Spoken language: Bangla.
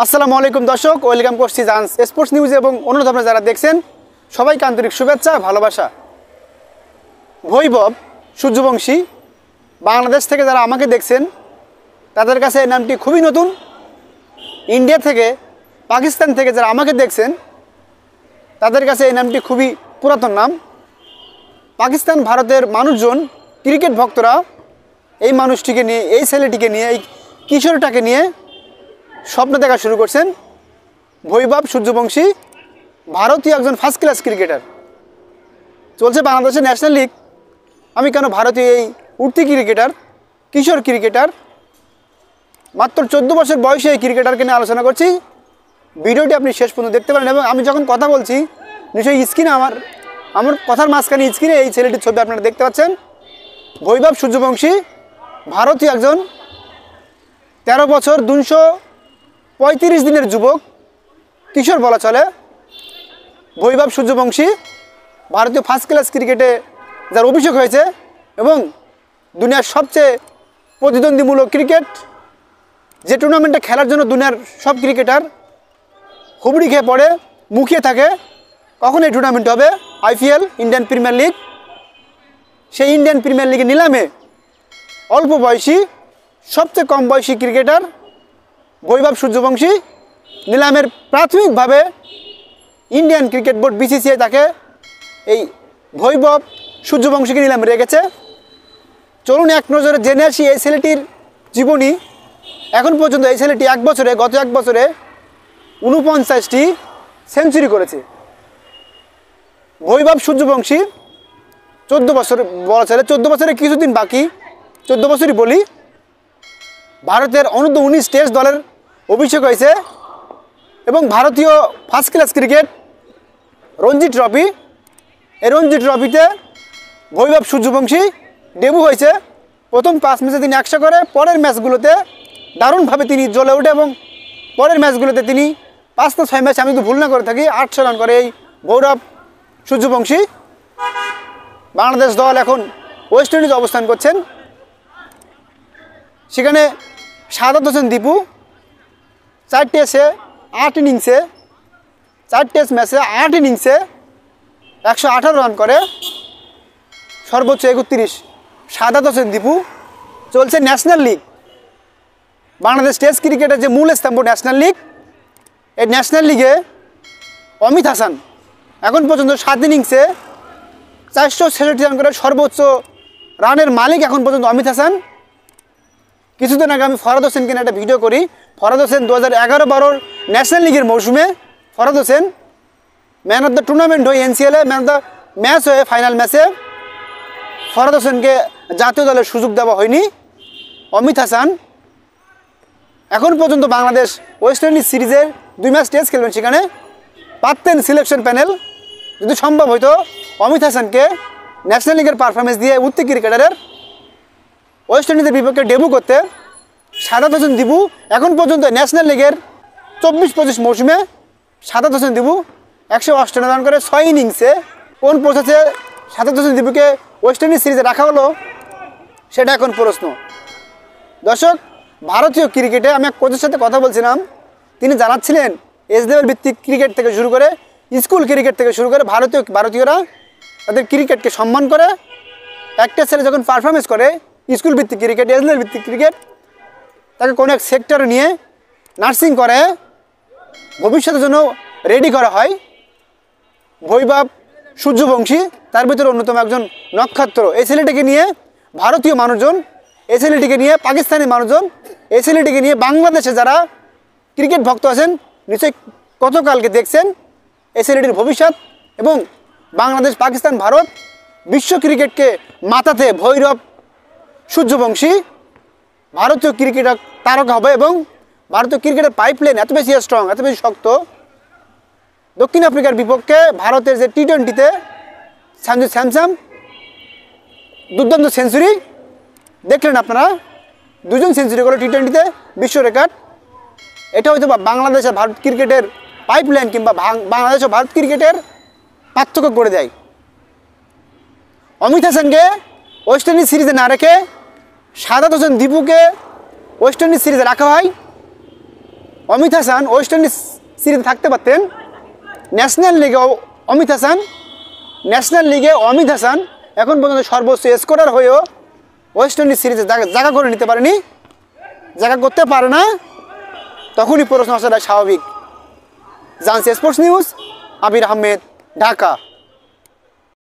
আসসালামু আলাইকুম দর্শক, ওয়েলকাম করছি জান্স স্পোর্টস নিউজ এবং অনুরোধ আপনারা যারা দেখছেন সবাইকে আন্তরিক শুভেচ্ছা ভালোবাসা। বৈভব সূর্যবংশী বাংলাদেশ থেকে যারা আমাকে দেখছেন তাদের কাছে এই নামটি খুবই নতুন। ইন্ডিয়া থেকে পাকিস্তান থেকে যারা আমাকে দেখছেন তাদের কাছে এই নামটি খুবই পুরাতন নাম। পাকিস্তান ভারতের মানুষজন ক্রিকেট ভক্তরা এই মানুষটিকে নিয়ে, এই ছেলেটিকে নিয়ে, এই কিশোরটাকে নিয়ে স্বপ্ন দেখা শুরু করছেন। বৈভব সূর্যবংশী ভারতীয় একজন ফার্স্ট ক্লাস ক্রিকেটার। চলছে বাংলাদেশের ন্যাশনাল লিগ। আমি কেন ভারতীয় এই উঠতি ক্রিকেটার, কিশোর ক্রিকেটার, মাত্র 14 বছর বয়সে এই ক্রিকেটারকে নিয়ে আলোচনা করছি। ভিডিওটি আপনি শেষ পর্যন্ত দেখতে পারেন এবং আমি যখন কথা বলছি নিশ্চয়ই স্ক্রিনে আমার কথার মাঝখানে স্ক্রিনে এই ছেলেটির ছবি আপনারা দেখতে পাচ্ছেন। বৈভব সূর্যবংশী ভারতীয় একজন 13 বছর 235 দিনের যুবক, কিশোর বলা চলে। বৈভব সূর্যবংশী ভারতীয় ফার্স্ট ক্লাস ক্রিকেটে যার অভিষেক হয়েছে এবং দুনিয়ার সবচেয়ে প্রতিদ্বন্দ্বীমূলক ক্রিকেট, যে টুর্নামেন্টে খেলার জন্য দুনিয়ার সব ক্রিকেটার হুবড়ি খেয়ে পড়ে, মুখিয়ে থাকে কখন এই টুর্নামেন্ট হবে, IPL ইন্ডিয়ান প্রিমিয়ার লিগ। সেই ইন্ডিয়ান প্রিমিয়ার লিগের নিলামে অল্প বয়সী, সবচেয়ে কম বয়সী ক্রিকেটার বৈভব সূর্যবংশী নিলামের প্রাথমিকভাবে ইন্ডিয়ান ক্রিকেট বোর্ড BCCI তাকে এই বৈভব সূর্যবংশীকে নিলামে রেখেছে। চলুন এক নজরে জেনে আসি এই ছেলেটির জীবনী। এখন পর্যন্ত এই ছেলেটি গত এক বছরে 49টি সেঞ্চুরি করেছে। বৈভব সূর্যবংশী 14 বছর বলা চলে, 14 বছরে কিছুদিন বাকি, 14 বছরই বলি। ভারতের অনূর্ধ্ব-19 টেস্ট দলের অভিষেক হয়েছে এবং ভারতীয় first class cricket Ranji trophy, এই রঞ্জি ট্রফিতে বৈভব সূর্যবংশী ডেবু হয়েছে। প্রথম 5 ম্যাচে তিনি 100 করে, পরের ম্যাচগুলোতে দারুণভাবে তিনি জ্বলে ওঠে এবং পরের ম্যাচগুলোতে তিনি 5 না 6 ম্যাচে, আমি যদি ভুল না করে থাকি, 800 রান করে এই বৈভব সূর্যবংশী। বাংলাদেশ দল এখন ওয়েস্ট ইন্ডিজ অবস্থান করছেন। সেখানে সাদাত হোসেন দীপু 4 টেস্টে 8 ইনিংসে, 4 টেস্ট ম্যাচে 8 ইনিংসে 118 রান করে, সর্বোচ্চ 31 সাদাত হোসেন দীপু। চলছে ন্যাশনাল লিগ, বাংলাদেশ টেস্ট ক্রিকেটের যে মূল স্তম্ভ ন্যাশনাল লিগ। এই ন্যাশনাল লিগে অমিত হাসান এখন পর্যন্ত 7 ইনিংসে 466 রান করে সর্বোচ্চ রানের মালিক এখন পর্যন্ত অমিত হাসান। কিছুদিন আগে আমি ফরহাদ হোসেনকে নিয়ে একটা ভিডিও করি। ফরহাদ হোসেন 2011-12 ন্যাশনাল লিগের মৌসুমে Farhad Hossain man of the tournament হয়ে NCL man of the match হয়ে ফাইনাল ম্যাচে ফরহাদ হোসেনকে জাতীয় দলের সুযোগ দেওয়া হয়নি। অমিত হাসান এখন পর্যন্ত বাংলাদেশ ওয়েস্ট ইন্ডিজ সিরিজের 2 ম্যাচ টেস্ট খেলবেন, সেখানে পারতেন সিলেকশন প্যানেল যদি সম্ভব হতো অমিত হাসানকে ন্যাশনাল লিগের পারফরমেন্স দিয়ে উঠতি ক্রিকেটারের ওয়েস্ট ইন্ডিজের বিপক্ষে ডেবু করতে। সাদাত হোসেন দীপু এখন পর্যন্ত ন্যাশনাল লিগের 24-25 মৌসুমে সাদাত হোসেন দীপু 158 রান করে 6 ইনিংসে। কোন প্রসেসে সাদাত হোসেন দীপুকে ওয়েস্ট ইন্ডিজ সিরিজে রাখা হলো সেটা এখন প্রশ্ন। দর্শক, ভারতীয় ক্রিকেটে আমি এক কোচের সাথে কথা বলছিলাম, তিনি জানাচ্ছিলেন এজ লেভেল ভিত্তিক ক্রিকেট থেকে শুরু করে স্কুল ক্রিকেট থেকে শুরু করে ভারতীয়রা তাদের ক্রিকেটকে সম্মান করে। একটা ছেলে যখন পারফরমেন্স করে স্কুল ভিত্তিক ক্রিকেট, এজ লেভেল ভিত্তিক ক্রিকেট, তাকে কোনো এক সেক্টরে নিয়ে নার্সিং করে ভবিষ্যতের জন্য রেডি করা হয়। বৈভব সূর্যবংশী তার ভিতরে অন্যতম একজন নক্ষত্র। এই ছেলেটিকে নিয়ে ভারতীয় মানুষজন, এই ছেলেটিকে নিয়ে পাকিস্তানি মানুষজন, এই ছেলেটিকে নিয়ে বাংলাদেশে যারা ক্রিকেট ভক্ত আছেন নিশ্চয়ই গতকালকে দেখছেন এই ছেলেটির ভবিষ্যৎ এবং বাংলাদেশ, পাকিস্তান, ভারত বিশ্ব ক্রিকেটকে মাথাতে বৈভব সূর্যবংশী ভারতীয় ক্রিকেটার তারকা হবে এবং ভারতীয় ক্রিকেটের পাইপলাইন এত বেশি স্ট্রং, এত বেশি শক্ত। দক্ষিণ আফ্রিকার বিপক্ষে ভারতের যে T20-তে সঞ্জু স্যামসন দুর্দান্ত সেঞ্চুরি দেখলেন আপনারা, 2জন সেঞ্চুরি করলো T20-তে, বিশ্ব রেকর্ড। এটা হয়তো বাংলাদেশ আর ভারত ক্রিকেটের পাইপলাইন কিংবা বাংলাদেশ ও ভারত ক্রিকেটের পার্থক্য করে দেয়। অমিত হাসানকে ওয়েস্ট ইন্ডিজ সিরিজে না রেখে সাদাত হোসেন দীপুকে ওয়েস্ট ইন্ডিজ সিরিজে রাখা হয়। অমিত হাসান ওয়েস্ট ইন্ডিজ সিরিজে থাকতে পারতেন। ন্যাশনাল লিগে অমিত হাসান এখন পর্যন্ত সর্বোচ্চ স্কোরার হয়েও ওয়েস্ট ইন্ডিজ সিরিজে জায়গা করে নিতে পারেনি, জায়গা করতে পারে না। তখনই প্রশ্ন আসাটা স্বাভাবিক। জানসি স্পোর্টস নিউজ, আবির আহমেদ, ঢাকা।